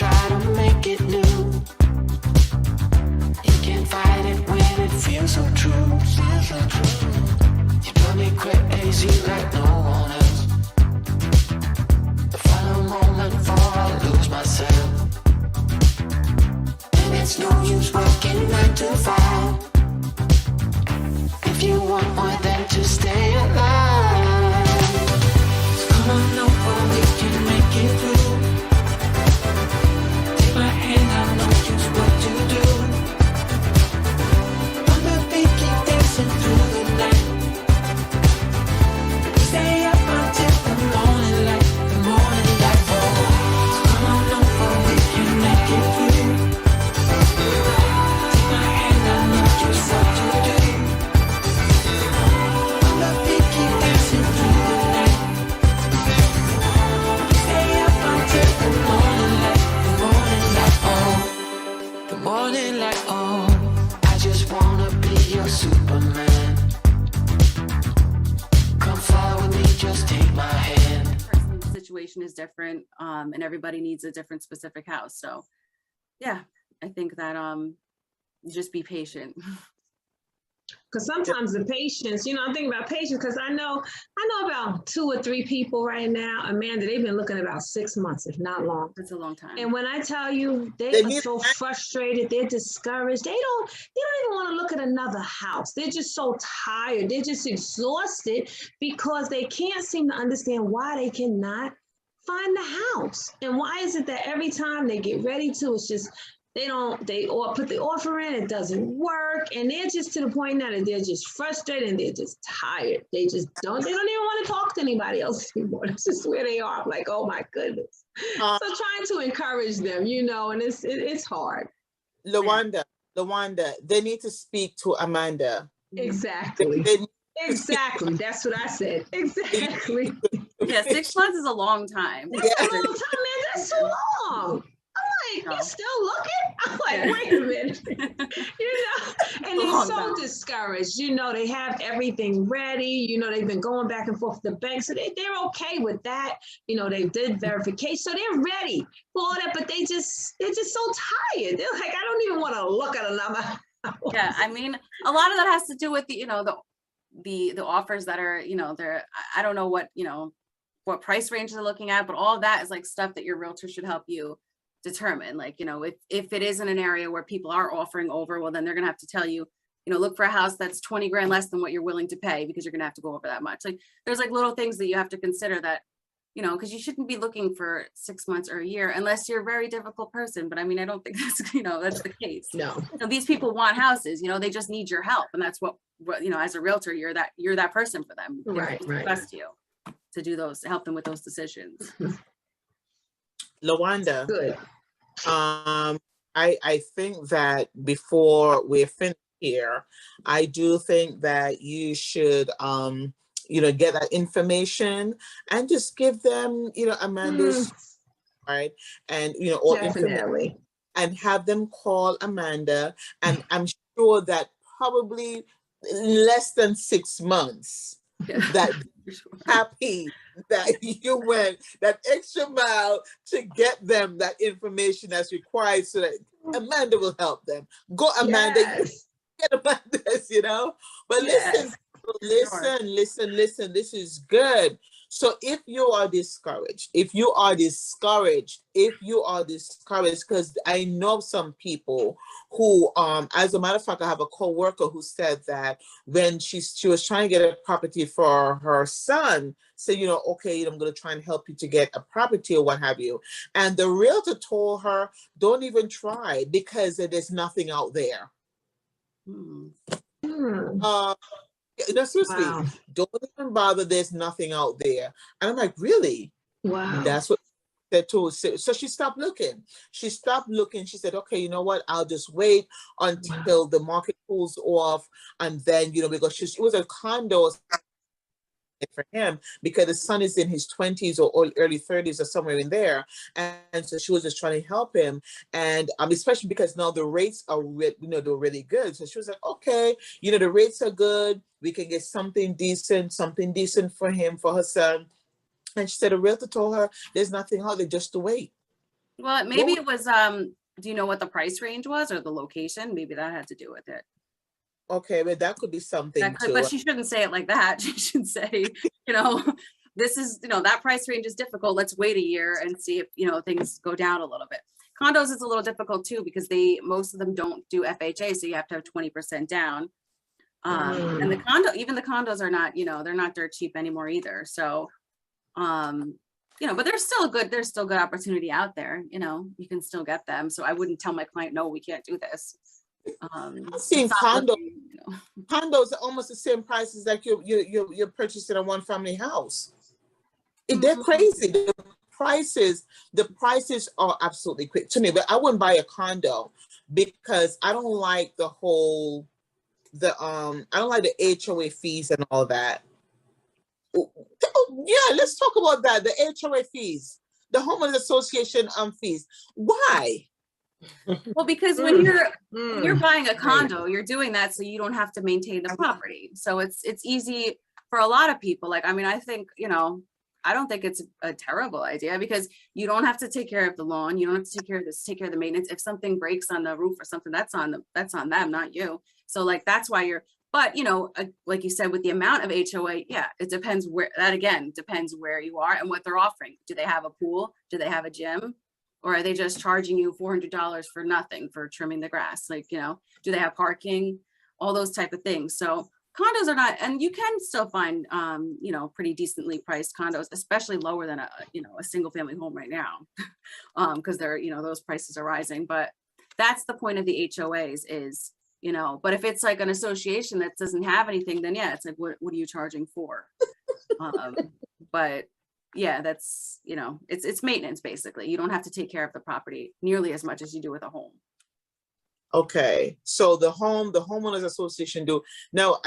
try to make it new. You can't fight it when it feels so true. You drive me crazy like no one else. The final moment before I lose myself. And it's no use working 9 to 5 if you want more than to stay alive. So come on over, we can make it through. Take my hand, I know just what to do. On the beat, keep dancing through the night. We stay up until the morning light, the morning light. Oh, so come on over, we can make it through. Take my hand, I know just what to do. On the beat, keep dancing through the night. We stay up until the morning light, the morning light. Oh, the morning light. Oh, I just wanna be your Superman. Come fly with me, just take my hand. Person's situation is different, and everybody needs a different specific house. So yeah, I think that you just be patient. Because sometimes the patience, I'm thinking about patience because I know about 2 or 3 people right now, Amanda, they've been looking about 6 months, if not long. It's a long time. And when I tell you they are so frustrated, they're discouraged, they don't even want to look at another house. They're just so tired. They're just exhausted because they can't seem to understand why they cannot find the house. And why is it that every time they get ready to, it's just they put the offer in, it doesn't work, and they're just to the point now that they're just frustrated and they're just tired. They don't even want to talk to anybody else anymore. That's just where they are. I'm like, oh my goodness. So trying to encourage them, and it's hard. Lawanda, they need to speak to Amanda. Exactly. Exactly. That's what I said. Exactly. Yeah, 6 months is a long time. That's a long time, man. That's too long. I'm like, you're still looking? I'm like, wait a minute. And they're so discouraged. They have everything ready. They've been going back and forth with the bank. So they're okay with that. They did verification. So they're ready for all that, but they're just so tired. They're like, I don't even want to look at another house. Yeah, I mean, a lot of that has to do with the offers that are, they're, I don't know what price range they're looking at, but all of that is like stuff that your realtor should help you determine. Like, if it is in an area where people are offering over, well, then they're going to have to tell you, look for a house that's 20 grand less than what you're willing to pay, because you're going to have to go over that much. Like, there's like little things that you have to consider that, because you shouldn't be looking for 6 months or a year unless you're a very difficult person. But I mean, I don't think that's, that's the case. No. These people want houses, they just need your help. And that's what as a realtor, you're that person for them. Right. Best you to do those, to help them with those decisions. Lawanda, good. I think that before we're finished here, I do think that you should get that information and just give them Amanda's right, and all Definitely. and have them call Amanda, and I'm sure that probably in less than 6 months that happy that you went that extra mile to get them that information that's required so that Amanda will help them. Go, Amanda. Yes. Get Amanda's, But Yes. listen, this is good. So if you are discouraged, because I know some people who, as a matter of fact, I have a coworker who said that when she was trying to get a property for her son, said, okay, I'm going to try and help you to get a property or what have you. And the realtor told her, don't even try because there's nothing out there. No, seriously, Wow. don't even bother. There's nothing out there. And I'm like, really? Wow. That's what they told. So she stopped looking. She said, okay, you know what? I'll just wait until the market cools off. And then, because it was a condo for him because the son is in his 20s or early 30s or somewhere in there. And so she was just trying to help him. And especially because now the rates are, they're really good. So she was like, okay, the rates are good. We can get something decent for him, for her son. And she said, a realtor told her there's nothing out there, just to wait. Well, maybe it was, do you know what the price range was or the location? Maybe that had to do with it. Okay, but that could be something That could, too. but she shouldn't say it like that. She should say, you know, this is, you know, that price range is difficult. Let's wait a year and see if, you know, things go down a little bit. Condos is a little difficult too, because most of them don't do FHA. So you have to have 20% down. And the even the condos are not, you know, they're not dirt cheap anymore either. So, you know, but there's still good opportunity out there. You know, you can still get them. So I wouldn't tell my client, no, we can't do this. I've seen stop condos. looking, you know. Condos are almost the same prices like you're purchasing a one family house. They're crazy. The prices are absolutely quick to me. But I wouldn't buy a condo because I don't like the whole I don't like the HOA fees and all that. Oh, yeah, let's talk about that. The HOA fees, the homeowners association fees. Why? Well, because when you're buying a condo, you're doing that so you don't have to maintain the property. So it's easy for a lot of people. Like, I mean, I think, you know, I don't think it's a terrible idea because you don't have to take care of the lawn. You don't have to take care of this, take care of the maintenance. If something breaks on the roof or something, that's on them, not you. So like, that's why but you know, like you said, with the amount of HOA, yeah, it depends depends where you are and what they're offering. Do they have a pool? Do they have a gym? Or are they just charging you $400 for nothing for trimming the grass? Like, you know, do they have parking? All those type of things. So condos are not, and you can still find, you know, pretty decently priced condos, especially lower than a single family home right now. Because they're, you know, those prices are rising. But that's the point of the HOAs is, you know, but if it's like an association that doesn't have anything, then yeah, it's like, what are you charging for? But yeah, that's, you know, it's maintenance basically. You don't have to take care of the property nearly as much as you do with a home. Okay, so the homeowners association do now.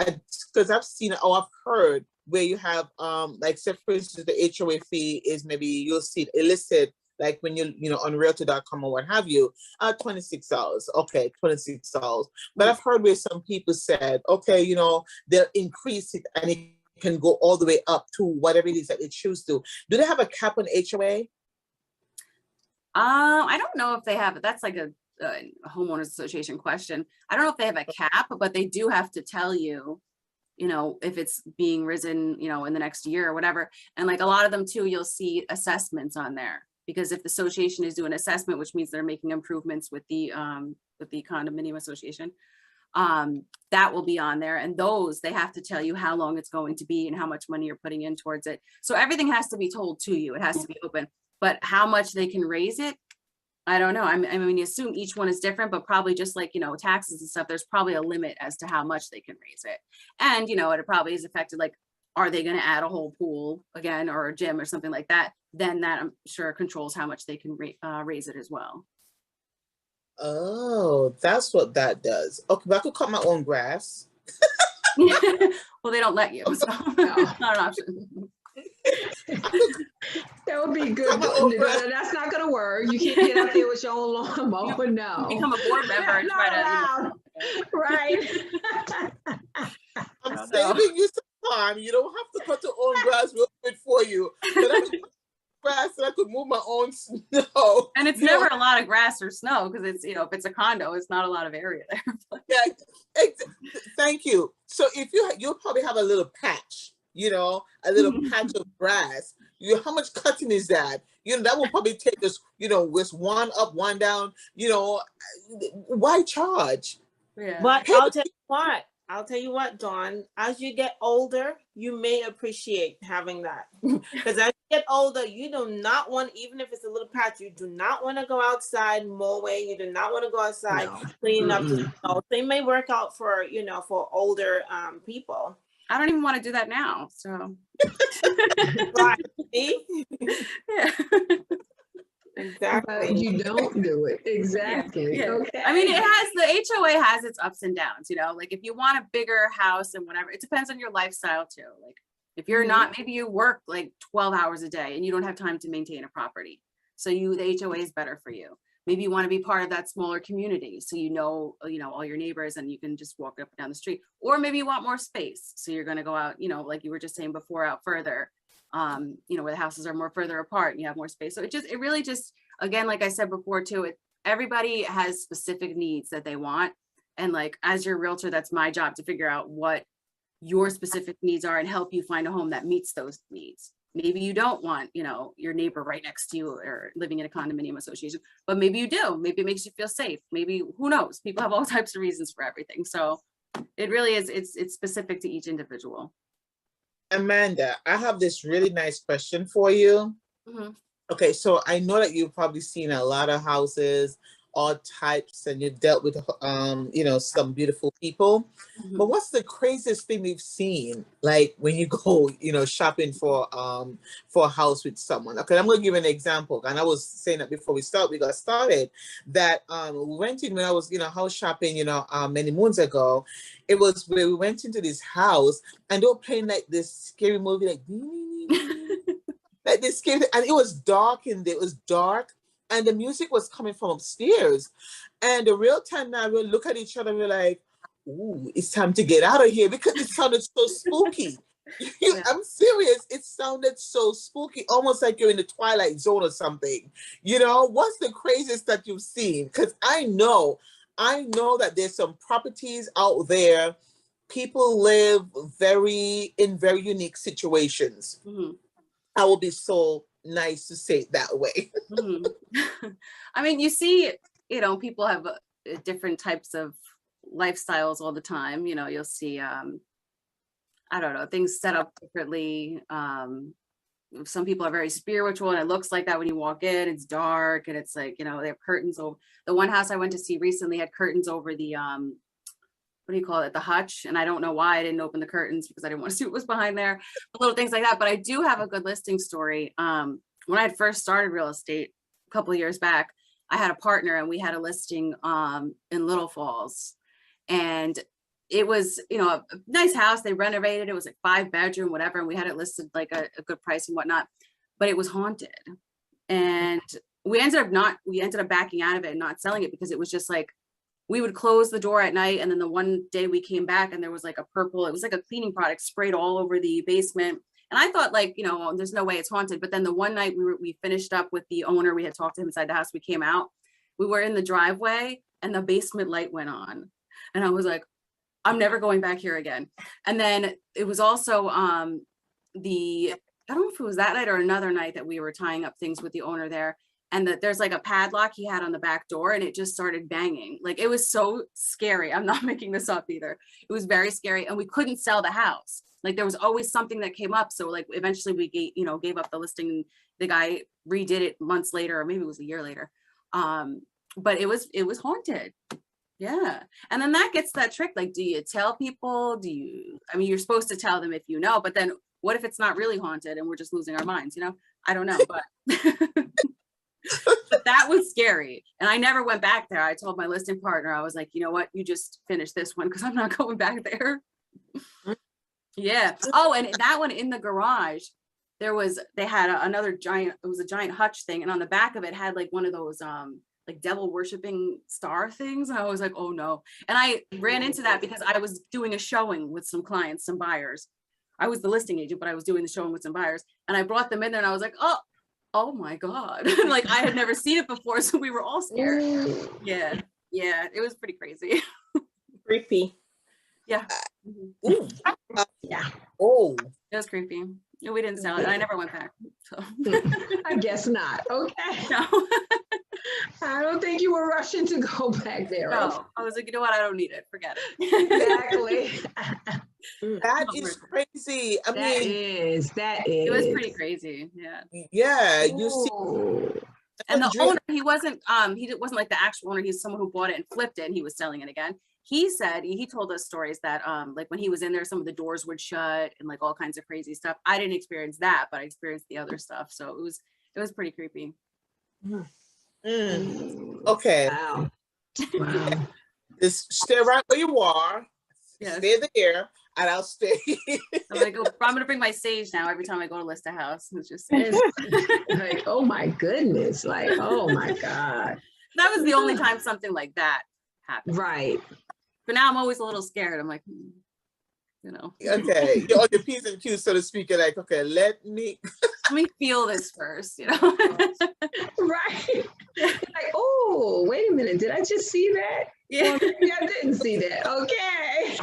Because I've seen I've heard where you have like say for instance the HOA fee is maybe you'll see it listed like when you know on Realtor.com or what have you, $26. Okay, $26. But I've heard where some people said, okay, you know, they'll increase it and it can go all the way up to whatever it is that they choose to. Do they have a cap on HOA? I don't know if they have it. That's like a homeowners association question. I don't know if they have a cap, but they do have to tell you, you know, if it's being risen, you know, in the next year or whatever. And like a lot of them too, you'll see assessments on there because if the association is doing assessment, which means they're making improvements with the condominium association, that will be on there. And those, they have to tell you how long it's going to be and how much money you're putting in towards it. So everything has to be told to you. It has to be open, but how much they can raise it, I don't know. I mean, you assume each one is different, but probably just like, you know, taxes and stuff, there's probably a limit as to how much they can raise it. And, you know, it probably is affected, like, are they going to add a whole pool again or a gym or something like that? Then that I'm sure controls how much they can raise it as well. Oh, that's what that does. Okay, but I could cut my own grass. Well, they don't let you, so it's not an option. That would be good. That's not gonna work. You can't get out there with your own lawnmower. No. Become a board member and try to. Right. I'm saving you some time. You don't have to cut your own grass real quick for you. But I could grass and I could move my own snow. And it's never a lot of grass or snow because it's, you know, if it's a condo, it's not a lot of area there. Yeah, thank you. So if you'll probably have a little patch, you know, a little patch of grass. How much cutting is that? You know, that will probably take us, you know, with one up, one down, you know, why charge? Yeah. But I'll tell you what, Dawn, as you get older, you may appreciate having that. Because as you get older, you do not want, even if it's a little patch, you do not want to go outside mowing. You do not want to go outside cleaning up the snow. They may work out for, you know, for older people. I don't even want to do that now. So. Right. See? Yeah. Exactly. But you don't do it. Exactly. Yeah. Okay. I mean, the HOA has its ups and downs, you know, like if you want a bigger house and whatever, it depends on your lifestyle too. Like if you're not, maybe you work like 12 hours a day and you don't have time to maintain a property. So the HOA is better for you. Maybe you want to be part of that smaller community. So, you know, all your neighbors and you can just walk up and down the street, or maybe you want more space. So you're going to go out, you know, like you were just saying before, out further. you know, where the houses are more further apart and you have more space. So it really just, again, like I said before too, everybody has specific needs that they want. And like, as your realtor, that's my job to figure out what your specific needs are and help you find a home that meets those needs. Maybe you don't want, you know, your neighbor right next to you or living in a condominium association, but maybe you do. Maybe it makes you feel safe. Maybe, who knows? People have all types of reasons for everything. So it really is, it's specific to each individual. Amanda, I have this really nice question for you. Mm-hmm. Okay, so I know that you've probably seen a lot of houses, all types, and you've dealt with, you know, some beautiful people. Mm-hmm. But what's the craziest thing you've seen, like when you go, you know, shopping for a house with someone? Okay, I'm gonna give an example, and I was saying that before we got started, that we went in when I was, you know, house shopping, you know, many moons ago. It was where we went into this house, and they were playing like this scary movie, like. Like this scary, and it was dark in there. It was dark, and the music was coming from upstairs. And the real time now we'll look at each other and we're like, "Ooh, it's time to get out of here," because it sounded so spooky. Yeah. I'm serious. It sounded so spooky, almost like you're in the Twilight Zone or something. You know, what's the craziest that you've seen? Because I know that there's some properties out there. People live in very unique situations. Mm-hmm. I will be so nice to say it that way. Mm-hmm. I mean, you see, you know, people have different types of lifestyles all the time. You know, you'll see, I don't know, things set up differently. Some people are very spiritual, and it looks like that when you walk in. It's dark, and it's like, you know, they have curtains over. The one house I went to see recently had curtains over the what do you call it, the hutch, and I don't know why I didn't open the curtains, because I didn't want to see what was behind there, little things like that. But I do have a good listing story. When I had first started real estate a couple of years back, I had a partner, and we had a listing in Little Falls, and it was, you know, a nice house. They renovated. It was like 5-bedroom, whatever, and we had it listed like a good price and whatnot, but it was haunted. And we ended up backing out of it and not selling it, because it was just like, we would close the door at night, and then the one day we came back and there was like it was like a cleaning product sprayed all over the basement. And I thought, like, you know, there's no way it's haunted. But then the one night we finished up with the owner, we had talked to him inside the house, we came out, we were in the driveway, and the basement light went on. And I was like, I'm never going back here again. And then it was also I don't know if it was that night or another night that we were tying up things with the owner there. And that there's like a padlock he had on the back door, and it just started banging. Like, it was so scary. I'm not making this up either. It was very scary, and we couldn't sell the house. Like, there was always something that came up. So like, eventually we gave up the listing, and the guy redid it months later, or maybe it was a year later. But it was haunted. Yeah. And then that gets that trick. Like, do you tell people? I mean, you're supposed to tell them if you know, but then what if it's not really haunted and we're just losing our minds, you know? I don't know, but but that was scary. And I never went back there. I told my listing partner, I was like, you know what, you just finish this one, because I'm not going back there. Yeah. Oh, and that one in the garage, they had another giant, it was a giant hutch thing. And on the back of it had like one of those, like devil worshiping star things. And I was like, oh no. And I ran into that because I was doing a showing with some clients, some buyers. I was the listing agent, but I was doing the showing with some buyers. And I brought them in there, and I was like, oh my God. Like, I had never seen it before. So we were all scared. Yeah. Yeah. It was pretty crazy. Creepy. Yeah. Ooh. Yeah. Oh. It was creepy. We didn't sell it. I never went back. So. I guess not. Okay. No. I don't think you were rushing to go back there. No. I was like, you know what? I don't need it. Forget it. Exactly. That is crazy. I mean, that is. It was pretty crazy. Yeah. yeah, you see. Ooh. And the owner, he wasn't like the actual owner. He's someone who bought it and flipped it, and he was selling it again. He told us stories that like when he was in there, some of the doors would shut and like all kinds of crazy stuff. I didn't experience that, but I experienced the other stuff. So it was pretty creepy. Okay. Wow. Wow. Just stay right where you are. Yes. Stay there, and I'll stay. I'm gonna bring my sage now every time I go to list a house. It's just Like, oh my goodness. Like, oh my God. that was the only time something like that happened. Right. But now I'm always a little scared. I'm like, you know. Okay, you're on your P's and Q's, so to speak. You're like, okay, let me feel this first, you know. Right. Like, oh, wait a minute. Did I just see that? Yeah. Or maybe I didn't see that. Okay.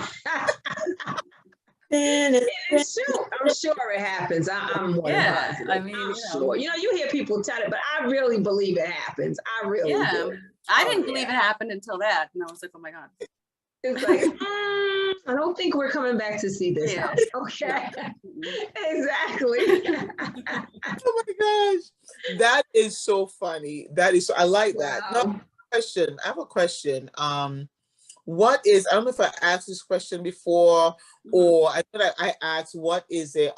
Then It's true. I'm sure it happens. I'm more than Yeah, positive. I mean, I'm you know. sure. You know, you hear people tell it, but I really believe it happens. I really Yeah, do. I Oh, didn't believe yeah. it happened until that, and I was like, oh my god. It's like, I don't think we're coming back to see this Yeah. house. Okay. Exactly. Oh my gosh, that is so funny. That is, I like that. Now, Wow. question. I have a question. What is? I don't know if I asked this question before, or I know that I asked what is a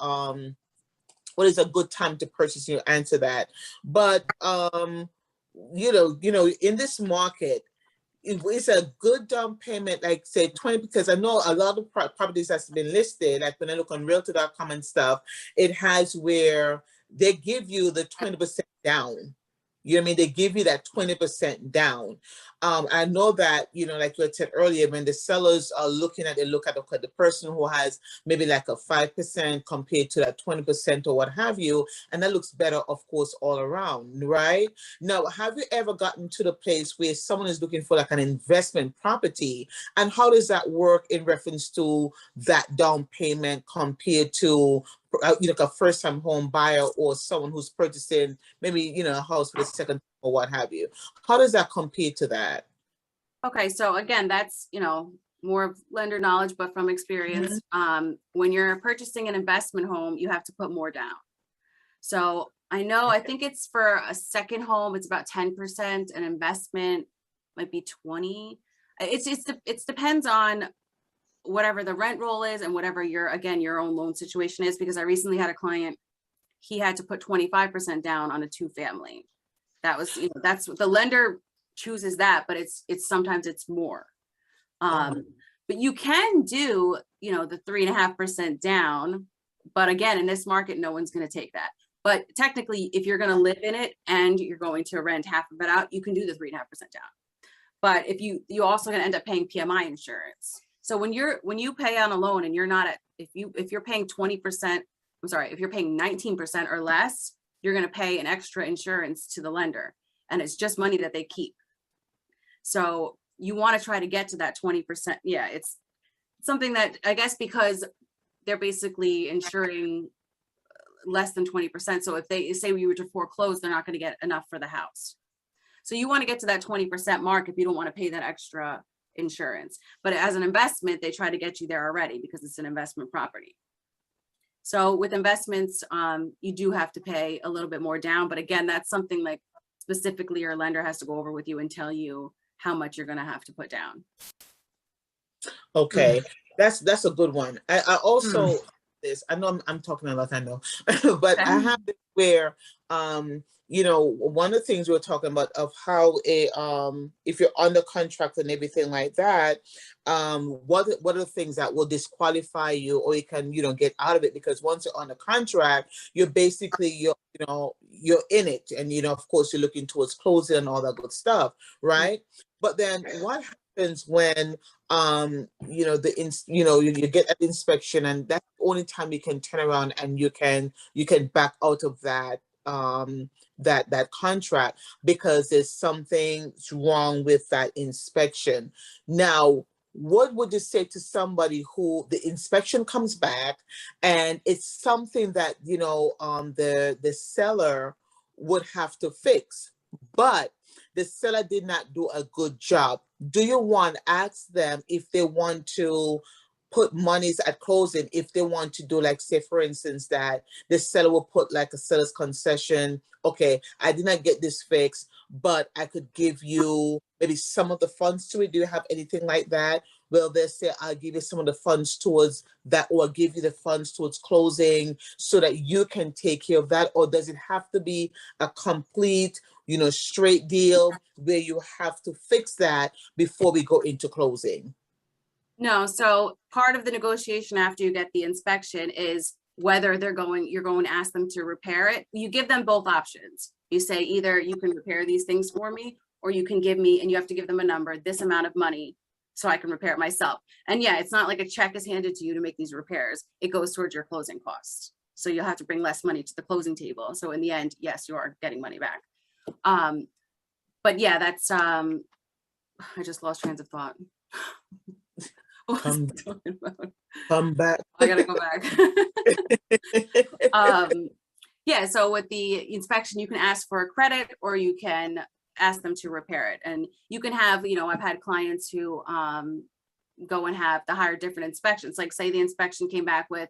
good time to purchase. You answer that, but in this market, it's a good down payment, like say 20, because I know a lot of properties that's been listed, like when I look on Realtor.com and stuff, it has where they give you the 20% down. You know what I mean? They give you that 20% down. I know that, like you had said earlier, when the sellers are looking at, they look at the person who has maybe like a 5% compared to that 20% or what have you. And that looks better, of course, all around, right? Now, have you ever gotten to the place where someone is looking for like an investment property? And how does that work in reference to that down payment compared to like a first-time home buyer or someone who's purchasing maybe a house for the second or what have you? How does that compare to that? Okay, so again, that's more of lender knowledge, but from experience, when you're purchasing an investment home, you have to put more down. So I think it's for a second home, it's about 10%, an investment might be 20. It depends on whatever the rent roll is and whatever your own loan situation is, because I recently had a client, he had to put 25% down on a 2-family. That was, that's what the lender chooses that, but it's sometimes it's more. But you can do, the 3.5% down. But again, in this market, no one's going to take that. But technically, if you're going to live in it and you're going to rent half of it out, you can do the 3.5% down. But if you also going to end up paying PMI insurance. So when you pay on a loan and you're not at, if you're paying 20%, if you're paying 19% or less, you're going to pay an extra insurance to the lender, and it's just money that they keep. So you want to try to get to that 20%. Yeah, it's something that I guess because they're basically insuring less than 20%. So if they say we were to foreclose, they're not going to get enough for the house. So you want to get to that 20% mark if you don't want to pay that extra insurance. But as an investment, they try to get you there already because it's an investment property. So with investments, you do have to pay a little bit more down. But again, that's something like specifically your lender has to go over with you and tell you how much you're going to have to put down. Okay, that's a good one. I also this. I know I'm talking a lot. I know, but I have this where one of the things we were talking about of how if you're under contract and everything like that, what are the things that will disqualify you, or you can get out of it? Because once you're on the contract, you're basically you're in it, and of course you're looking towards closing and all that good stuff, right? But then what happens when you get an inspection, and that's the only time you can turn around and you can back out of that that contract because there's something wrong with that inspection. Now, what would you say to somebody who the inspection comes back and it's something that the seller would have to fix, but the seller did not do a good job? Do you want to ask them if they want to put monies at closing, if they want to do, like, say, for instance, that the seller will put like a seller's concession? Okay, I did not get this fixed, but I could give you maybe some of the funds to it. Do you have anything like that? Well, they say, I'll give you some of the funds towards that, or I'll give you the funds towards closing so that you can take care of that? Or does it have to be a complete, straight deal where you have to fix that before we go into closing? No, so part of the negotiation after you get the inspection is whether you're going to ask them to repair it. You give them both options. You say either you can repair these things for me, or you can give me, and you have to give them a number, this amount of money so I can repair it myself. And yeah, it's not like a check is handed to you to make these repairs. It goes towards your closing costs. So you'll have to bring less money to the closing table. So in the end, yes, you are getting money back. But yeah, that's, I just lost trains of thought. What was I talking about? Come back. I gotta go back. Yeah, so with the inspection, you can ask for a credit or you can ask them to repair it. And you can have, you know, I've had clients who go and have to hire different inspections. Like say the inspection came back with,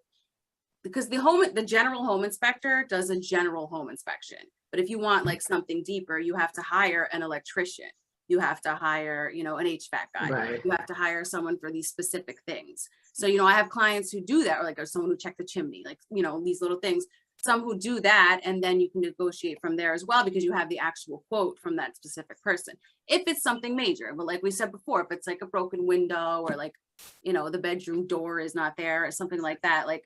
because the general home inspector does a general home inspection. But if you want like something deeper, you have to hire an electrician. You have to hire, you know, an HVAC guy. Right. You have to hire someone for these specific things. So, you know, I have clients who do that, or like, or someone who checked the chimney, like, you know, these little things. Some who do that, and then you can negotiate from there as well, because you have the actual quote from that specific person. If it's something major, but like we said before, if it's like a broken window or like, you know, the bedroom door is not there or something like that, like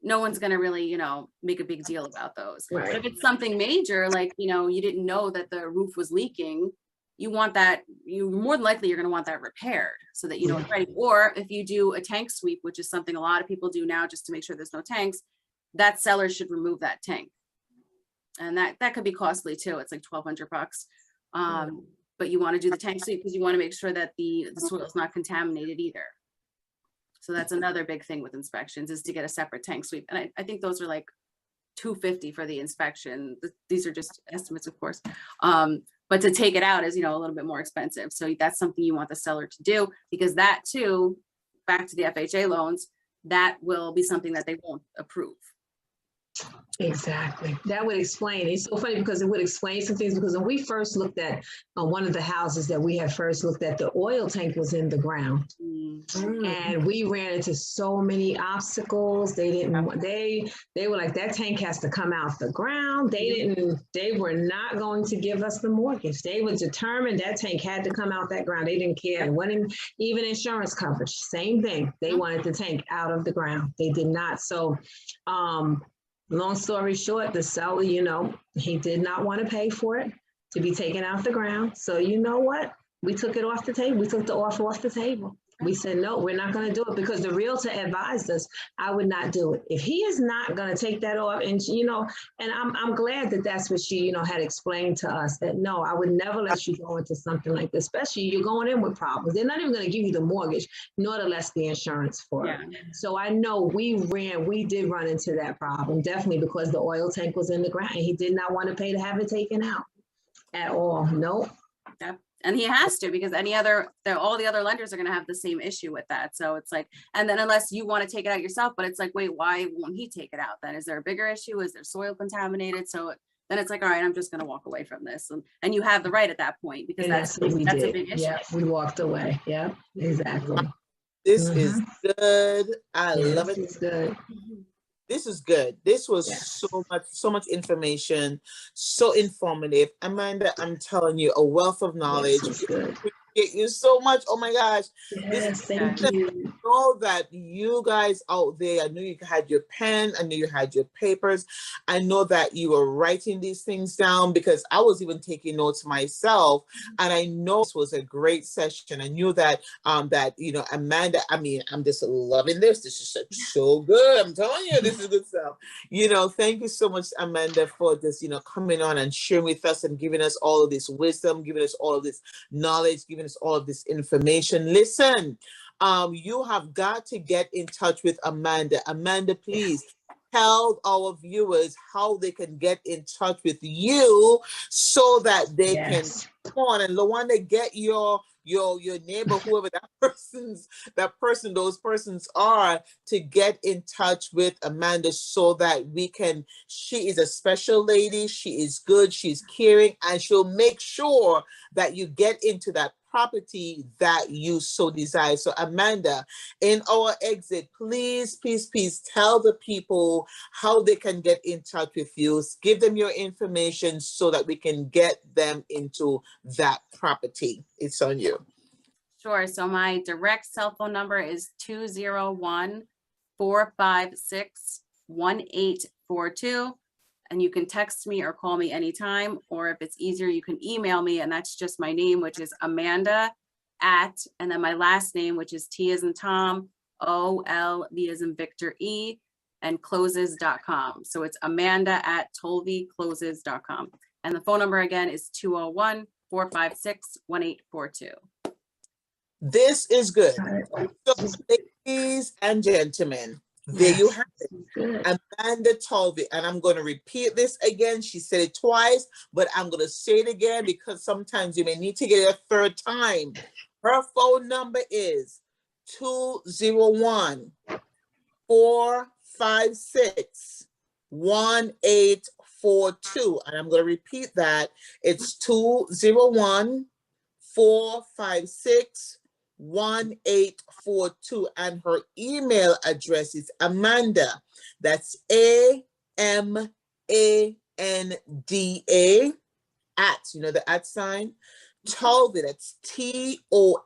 no one's going to really, you know, make a big deal about those. Right. But if it's something major, like, you know, you didn't know that the roof was leaking, you want that, you more than likely you're going to want that repaired so that you know it's ready. Or if you do a tank sweep, which is something a lot of people do now just to make sure there's no tanks, that seller should remove that tank. And that could be costly too. It's like $1,200. But you want to do the tank sweep because you want to make sure that the soil is not contaminated either. So that's another big thing with inspections, is to get a separate tank sweep. And I think those are like $250 for the inspection. These are just estimates, of course. But to take it out is, you know, a little bit more expensive. So that's something you want the seller to do, because that too, back to the FHA loans, that will be something that they won't approve. Exactly. That would explain. It's so funny because it would explain some things, because when we first looked at one of the houses that we had first looked at, the oil tank was in the ground. And we ran into so many obstacles. They didn't, they were like, that tank has to come out the ground. They were not going to give us the mortgage. They were determined that tank had to come out that ground. They didn't care. It wasn't even insurance coverage. Same thing. They wanted the tank out of the ground. They did not. So, long story short, the seller, you know, he did not want to pay for it to be taken off the ground. So you know what? We took it off the table. We took the offer off the table. We said, no, we're not going to do it, because the realtor advised us, I would not do it. If he is not going to take that off, and, you know, and I'm glad that that's what she, you know, had explained to us, that no, I would never let you go into something like this, especially you're going in with problems. They're not even going to give you the mortgage, nor the less the insurance for it. So I know we did run into that problem, definitely, because the oil tank was in the ground and he did not want to pay to have it taken out at all. Nope. Yep. And he has to, because all the other lenders are going to have the same issue with that. So it's like, and then unless you want to take it out yourself, but it's like, wait, why won't he take it out then? Is there a bigger issue? Is there soil contaminated? So then it's like, all right, I'm just going to walk away from this. And you have the right at that point, because that's a big issue. Yeah, we walked away. Yeah, exactly. This is good. I love it. This is good. This is good. This was so much information, so informative. Amanda, I'm telling you, a wealth of knowledge. This is good. Appreciate you so much. Oh my gosh. Yes, thank you. I know that you guys out there, I know you had your pen, I know you had your papers. I know that you were writing these things down, because I was even taking notes myself. And I know this was a great session. I knew that you know, Amanda, I mean, I'm just loving this. This is so good. I'm telling you, this is good stuff. You know, thank you so much, Amanda, for this, you know, coming on and sharing with us and giving us all of this wisdom, giving us all of this knowledge, giving us all of this information. Listen, you have got to get in touch with Amanda. Amanda, please tell our viewers how they can get in touch with you, so that they can come on, and Lawanda, get your neighbor, whoever those persons are, to get in touch with Amanda, so that she is a special lady, she is good, she's caring, and she'll make sure that you get into that property that you so desire. So Amanda, in our exit, please tell the people how they can get in touch with you. Give them your information so that we can get them into that property. It's on you. Sure. So my direct cell phone number is 201-456-1842. And you can text me or call me anytime, or if it's easier, you can email me, and that's just my name, which is Amanda at, and then my last name, which is T as in Tom, O-L, V as in Victor, E, and closes.com. So it's Amanda at tolvecloses.com. And the phone number again is 201-456-1842. This is good. So, ladies and gentlemen, there you have it. Amanda Tolve, and I'm going to repeat this again. She said it twice, but I'm going to say it again because sometimes you may need to get it a third time. Her phone number is 201-456-1842. And I'm going to repeat that. It's 201-456-1842, and her email address is Amanda. That's AMANDA at, you know, the at sign, Tolve, that's TOLVE,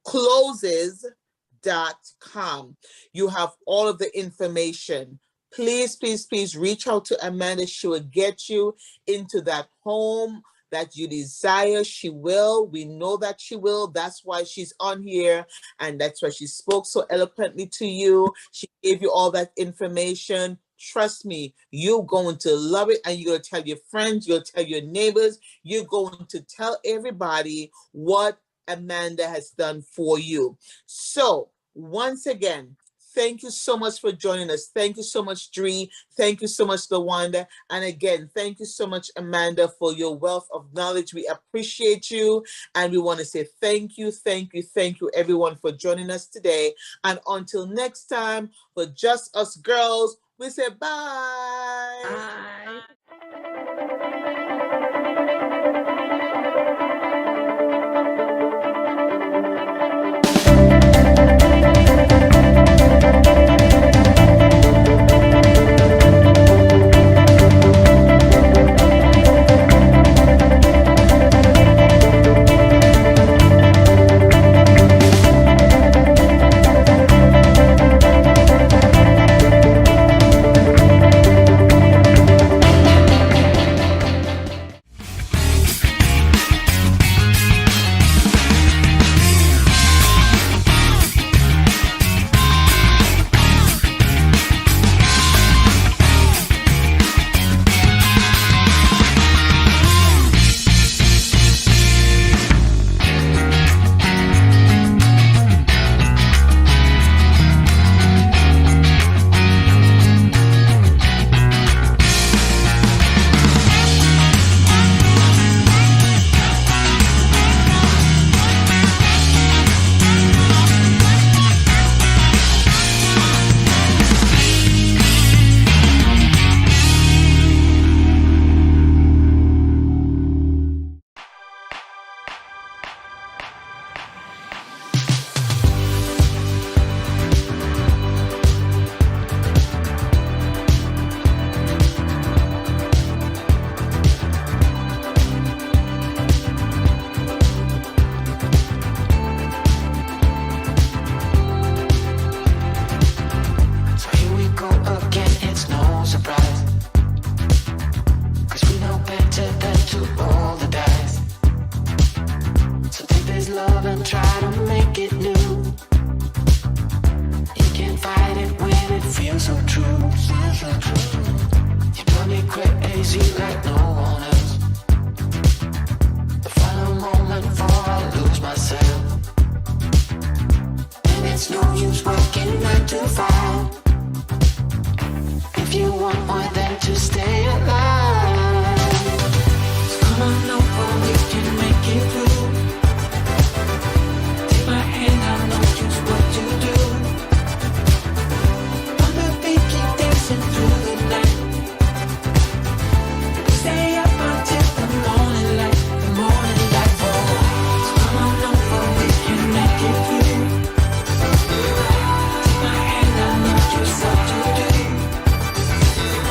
closes.com. You have all of the information. Please, please, please reach out to Amanda. She will get you into that home that you desire. She will. We know that she will. That's why she's on here, and that's why she spoke so eloquently to you. She gave you all that information. Trust me, you're going to love it, and you're going to tell your friends, you're going to tell your neighbors, you're going to tell everybody what Amanda has done for you. So once again, thank you so much for joining us. Thank you so much, Dree. Thank you so much, LaWanda. And again, thank you so much, Amanda, for your wealth of knowledge. We appreciate you. And we want to say thank you, everyone, for joining us today. And until next time, for Just Us Girls, we say bye. Bye. So here we go again, it's no surprise, 'cause we know better than